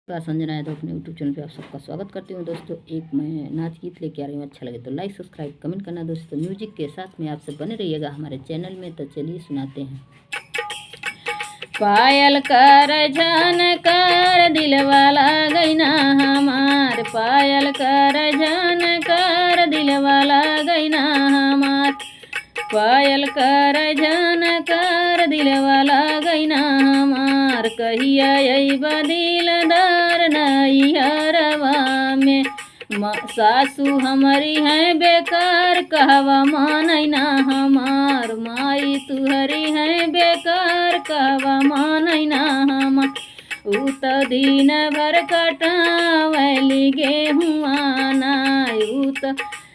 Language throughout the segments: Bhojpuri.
संजना यादव अपने यूट्यूब चैनल पे आप सबका स्वागत करती हूँ दोस्तों। एक मैं नाच गीत लेके आ रही हूँ, अच्छा लगे तो लाइक सब्सक्राइब कमेंट करना दोस्तों। म्यूजिक के साथ में आप सब बने रहिएगा हमारे चैनल में। तो चलिए सुनाते हैं। पायल कर झन कर दिलवाला गैना हमार, पायल कर झन कर दिलवाला गैना हमार, पायल कर झन कर दिलवाला गैना हमार। कहिया अइबा दिलदार नैहरवा में, सासू हमारी है बेकार कहवा मानैना हमार, माई तुहरी है बेकार कहवा मानैना हमार। ऊ तो दिन भर कटावली गेहुआ नाय, ऊ तो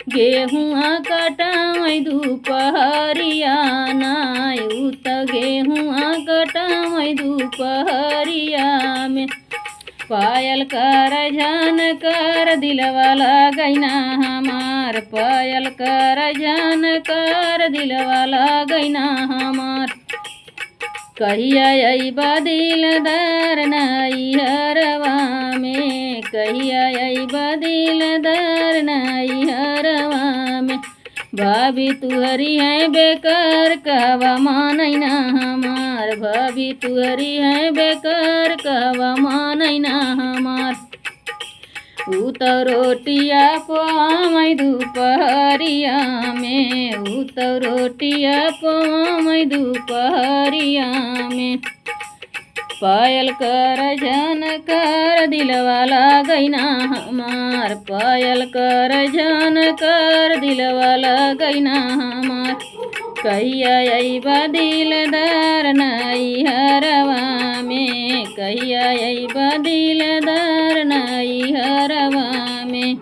गेहुआ कटावै दुपहरिया नाय, ऊ तो गेहुआ कटावै दुपहरिया में। पायल कर झन कर दिलवाला गैना हमार, पायल कर झन कर दिलवाला गैना हमार। कहिया अइबा दिलदार नैहरवा में, कहिया अइबा दिलदार नैहरवा में। भाभी तुहरी है बेकार कहवा मानैना हमार, भाभी तुहरी है बेकार कहवा मानैना हमार। ऊ तो रोटिया पावै दुपहरिया में, ऊ तो रोटिया पावै दुपहरिया में। पायल कर झन कर दिलवाला गैना हमार, पायल कर झन कर दिलवाला गैना हमार। कहिया अइबा दिलदार नैहरवा में, कहिया अइबा दिलदार नैहरवा में।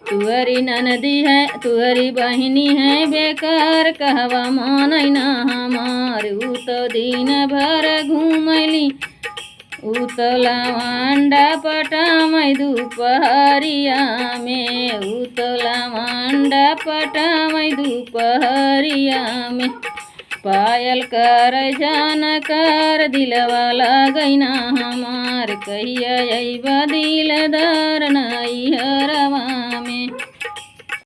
तुहरी ननदी है तुहरी बहिनी है बेकार कहवा मानैना हमार। ऊ तो दिन भर घूमली, ऊ तो लवंडा पटावै दुपहरिया में, ऊ तो लवंडा पटावै दुपहरिया में। पायल कर झन कर दिलवाला गैना हमार, कहिया अइबा दिलदार नैहरवा में।